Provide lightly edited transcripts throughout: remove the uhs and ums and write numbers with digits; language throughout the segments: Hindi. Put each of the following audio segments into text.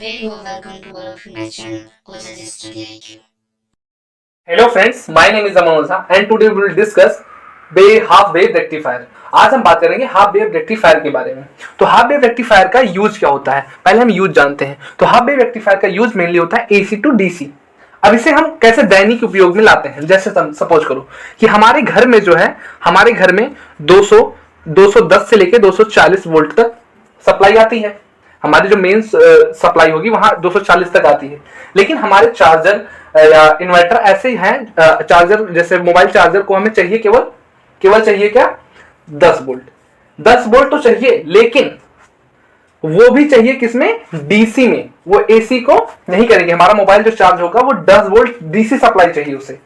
Very warm welcome to all of my channel, Oza Study IQ. Hello friends, my name is Aman Oza and today we will discuss half wave rectifier. आज हम बात करेंगे हाफ वेव रेक्टिफायर के बारे में। तो हाफ वेव रेक्टिफायर का यूज क्या होता है, पहले हम यूज जानते हैं। तो हाफ वेव रेक्टिफायर का यूज मेनली होता है एसी टू डीसी। अब इसे हम कैसे दैनिक उपयोग में लाते हैं, जैसे सपोज करो कि हमारे घर में जो है, हमारे घर में 210 से लेकर 240 वोल्ट तक सप्लाई आती है। हमारी जो मेन सप्लाई होगी वहां 240 तक आती है। लेकिन हमारे चार्जर या इन्वर्टर ऐसे हैं, चार्जर जैसे मोबाइल चार्जर को हमें चाहिए केवल चाहिए क्या, 10 वोल्ट। 10 वोल्ट तो चाहिए, लेकिन वो भी चाहिए किसमें, डीसी में। वो एसी को नहीं करेंगे। हमारा मोबाइल जो चार्ज होगा वो 10 वोल्ट डीसी सप्लाई चाहिए, उसे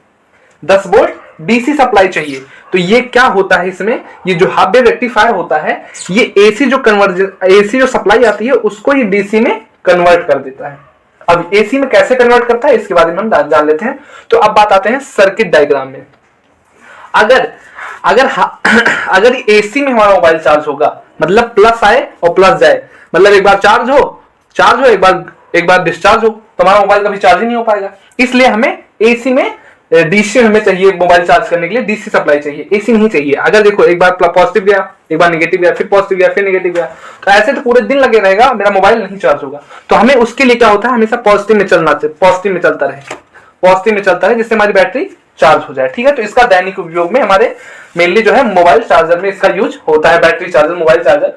10 वोल्ट डीसी सप्लाई चाहिए। तो ये क्या होता है इसमें, ये जो हाफ वेव रेक्टिफायर होता है, ये एसी जो सप्लाई आती है उसको ये डीसी में कन्वर्ट कर देता है। अब एसी में कैसे कन्वर्ट करता है इसके बारे में हम जान लेते हैं। तो अब बात आते हैं सर्किट डायग्राम में। अगर एसी में हमारा मोबाइल चार्ज होगा, मतलब प्लस आए और प्लस जाए, मतलब एक बार चार्ज हो एक बार डिस्चार्ज हो, तो हमारा मोबाइल कभी चार्ज ही नहीं हो पाएगा। इसलिए हमें एसी में डीसी हमें चाहिए, मोबाइल चार्ज करने के लिए डीसी सप्लाई चाहिए, एसी नहीं चाहिए। अगर देखो एक बार पॉजिटिव गया, एक बार नेगेटिव गया, फिर पॉजिटिव गया, फिर नेगेटिव गया, तो ऐसे तो पूरे दिन लगे रहेगा, मेरा मोबाइल नहीं चार्ज होगा। तो हमें उसके लिए क्या होता है, हमेशा पॉजिटिव में चलता रहे, जिससे हमारी बैटरी चार्ज हो जाए। ठीक है, तो इसका दैनिक उपयोग में हमारे मेनली जो है मोबाइल चार्जर में इसका यूज होता है। बैटरी चार्जर, मोबाइल चार्जर,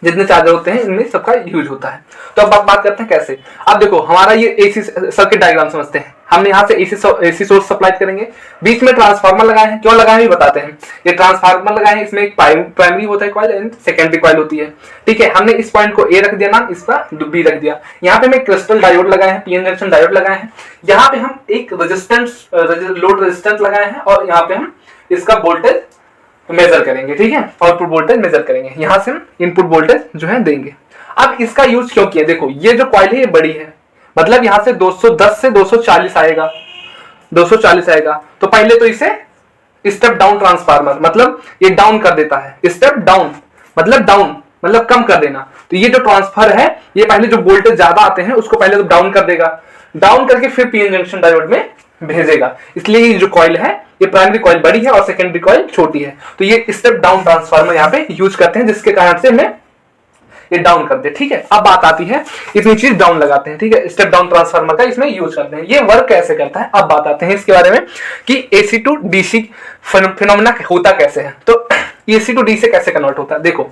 जितने चार्जर होते हैं इनमें सबका यूज होता है। तो अब बात करते हैं कैसे। अब देखो हमारा ये एसी सर्किट डायग्राम समझते हैं। हमने यहाँ से एसी सोर्स सप्लाई करेंगे, बीच में ट्रांसफार्मर लगाए हैं। क्यों लगाए हैं बताते हैं। ये ट्रांसफार्मर लगाए हैं, इसमें एक प्राइमरी होता है कॉइल एंड सेकेंडरी कॉइल होती है। ठीक है, हमने इस पॉइंट को ए रख दिया नाम, इसका बी रख दिया। यहाँ पे हमें क्रिस्टल डायोड लगाए हैं, पीएन जंक्शन डायोड लगाए हैं। यहाँ पे हम एक लोड रेजिस्टेंस लगाए हैं और यहाँ पे हम इसका वोल्टेज मेजर करेंगे। ठीक है, आउटपुट वोल्टेज मेजर करेंगे, यहां से हम इनपुट वोल्टेज जो है देंगे। अब इसका यूज क्यों किया, देखो ये जो कॉइल है ये बड़ी है, मतलब यहां से 210 से 240 आएगा, 240 आएगा। तो पहले तो इसे स्टेप डाउन ट्रांसफार्मर, मतलब ये डाउन कर देता है। स्टेप डाउन मतलब कम कर देना। तो ये जो ट्रांसफर है, ये पहले जो वोल्टेज ज्यादा आते हैं उसको पहले तो डाउन कर देगा, डाउन करके फिर पीएन जंक्शन डायोड में भेजेगा। इसलिए ये जो कॉइल है, ये प्राइमरी कॉइल बड़ी है और सेकेंडरी कॉइल छोटी है। तो ये स्टेप डाउन ट्रांसफार्मर यहाँ पे यूज करते हैं, जिसके कारण से हमें ये डाउन कर दे। ठीक है, अब बात आती है, इतनी चीज डाउन लगाते हैं। ठीक है, स्टेप डाउन ट्रांसफार्मर का इसमें यूज करते हैं। ये वर्क कैसे करता है, अब बात आते हैं इसके बारे में कि एसी टू डीसी फिनोमेना होता कैसे है। तो एसी टू डीसी कैसे कन्वर्ट होता है, देखो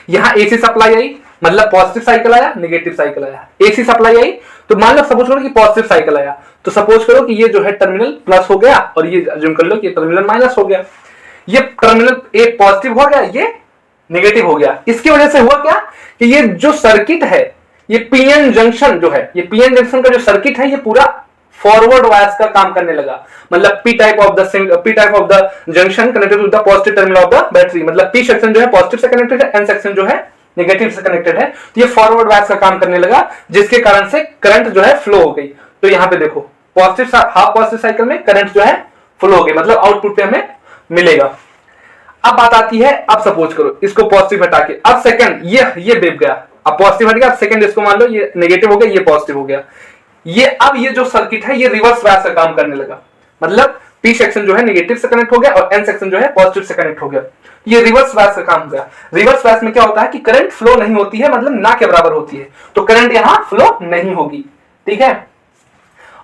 यहाँ एसी सप्लाई आई, मतलब पॉजिटिव साइकिल आया, नेगेटिव साइकिल आया। एसी सप्लाई आई तो मान लो सपोज करो कि पॉजिटिव साइकिल आया, तो सपोज करो कि ये जो है टर्मिनल प्लस हो गया और ये अज्यूम कर लो कि टर्मिनल माइनस हो गया। ये टर्मिनल ए पॉजिटिव हो गया, ये नेगेटिव हो गया। इसकी वजह से हुआ क्या कि ये जो सर्किट है, ये पीएन जंक्शन जो है, ये पीएन जंक्शन का जो सर्किट है, ये पूरा फॉरवर्ड वायर्स का काम करने लगा। मतलब P type of the junction connected to the positive terminal of the battery, मतलब पी सेक्शन जो है पॉजिटिव से कनेक्टेड है, एन सेक्शन जो है नेगेटिव से कनेक्टेड है। तो ये फॉरवर्ड वायर्स का काम करने लगा, जिसके कारण से करंट जो है फ्लो हो गई। तो यहाँ पे देखो पॉजिटिव हाफ पॉजिटिव साइकिल में करंट जो है फ्लो हो गई, मतलब आउटपुट पे हमें मिलेगा। अब बात आती है, अब सपोज करो इसको पॉजिटिव हटा के, अब सेकंड ये वेव गया, अब पॉजिटिव हट गया, अब सेकंड इसको मान लो ये नेगेटिव हो गया, ये पॉजिटिव हो गया। अब ये जो सर्किट है ये रिवर्स वायर्स का काम करने लगा, मतलब पी सेक्शन जो है नेगेटिव से कनेक्ट हो गया और एन सेक्शन जो है पॉजिटिव से कनेक्ट हो गया। ये रिवर्स वायर्स का काम हो गया। रिवर्स वायर्स में क्या होता है कि करंट फ्लो नहीं होती है, मतलब ना के बराबर होती है, तो करंट यहां फ्लो नहीं होगी। ठीक है,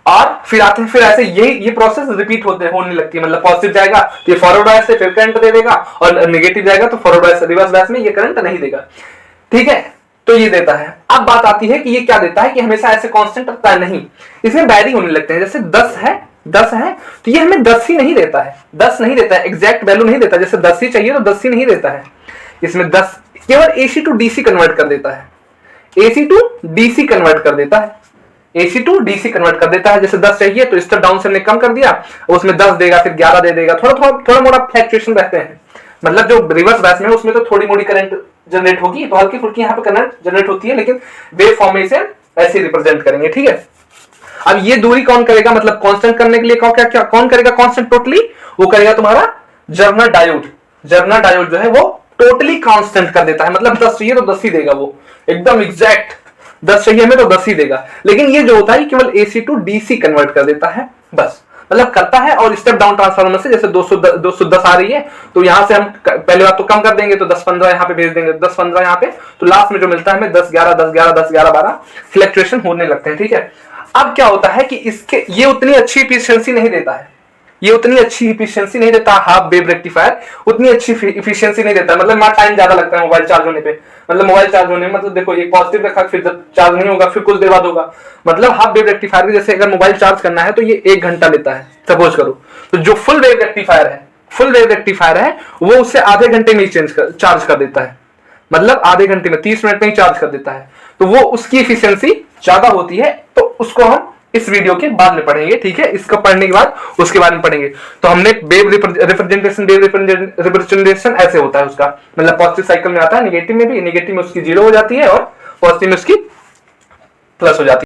और फिर आते हैं, फिर ऐसे ये प्रोसेस रिपीट होने लगती है। मतलब पॉजिटिव जाएगा तो ये फॉरवर्ड वायर्स से फिर करंट दे देगा, और नेगेटिव जाएगा तो फॉरवर्ड वायर्स रिवर्स वायर्स में ये करंट नहीं देगा। ठीक है, तो ये देता है। अब बात आती है कि ये क्या देता है कि हमेशा ऐसे कांस्टेंट रखता है, नहीं, इसमें वैरी होने लगते हैं। जैसे 10 है तो ये हमें 10 ही नहीं देता है, 10 नहीं देता है, एग्जैक्ट वैल्यू नहीं देता। जैसे 10 ही चाहिए तो 10 ही नहीं देता है, इसमें 10 केवल एसी टू डीसी कन्वर्ट कर देता है, एसी टू डीसी कन्वर्ट कर देता है, एसी टू डीसी कन्वर्ट कर देता है। जैसे 10 चाहिए तो स्टेप डाउन से हमने कम कर दिया, उसमें 10 देगा, फिर 11 दे देगा। थोड़ा मोड़ा फ्लक्चुएशन रहते हैं, मतलब जो रिवर्स बैच में उसमें तो थोड़ी मोड़ी करंट जनरेट होगी, तो हल्की फुल्की यहाँ पे करंट जनरेट होती है, लेकिन वेव फॉर्म में इसे ऐसे रिप्रेजेंट करेंगे। ठीक है, अब ये दूरी कौन करेगा, मतलब कांस्टेंट करने के लिए कौन करेगा कांस्टेंट टोटली, वो करेगा तुम्हारा जर्नल डायोड जो है वो टोटली कांस्टेंट कर देता है। मतलब 10 चाहिए तो 10 ही देगा, वो एकदम एग्जैक्ट 10 चाहिए हमें तो 10 ही देगा। लेकिन ये जो होता है केवल AC टू DC कन्वर्ट कर देता है बस, मतलब करता है। और स्टेप डाउन ट्रांसफार्मर से जैसे 210 आ रही है तो यहां से हम पहले बात तो कम कर देंगे, तो 10-15 यहाँ पे भेज देंगे, 10-15 यहाँ पे, तो लास्ट में जो मिलता है हमें 10-11, 10-11, 10-11, 12 फ्लक्चुएशन होने लगते हैं, ठीक है। अब क्या होता है कि इसके ये उतनी अच्छी इफिशियंसी नहीं देता है, ये उतनी अच्छी इफिशियंसी नहीं देता, हाफ वेव रेक्टिफायर उतनी अच्छी इफिशियंसी नहीं देता, मतलब वहां टाइम ज्यादा लगता है मोबाइल चार्ज होने पे। मतलब मोबाइल चार्ज होने में, मतलब देखो एक पॉजिटिव रखा, फिर जब चार्ज नहीं होगा फिर कुछ देर बाद होगा, मतलब हाफ वेव रेक्टिफायर के जैसे अगर मोबाइल चार्ज करना है तो ये 1 घंटा लेता है सपोज करो। तो जो फुल वेव रेक्टिफायर है वो उससे आधे घंटे में ही चार्ज कर देता है, मतलब आधे घंटे में 30 मिनट में ही चार्ज कर देता है। तो वो उसकी इफिशियंसी ज्यादा होती है, तो उसको हम इस वीडियो के बाद में पढ़ेंगे, ठीक है। इसको पढ़ने के बाद उसके बारे में पढ़ेंगे। तो हमने वेव रिप्रेजेंटेशन ऐसे होता है उसका, मतलब पॉजिटिव साइकिल में आता है, नेगेटिव में भी, नेगेटिव में उसकी 0 हो जाती है और पॉजिटिव में उसकी प्लस हो जाती है।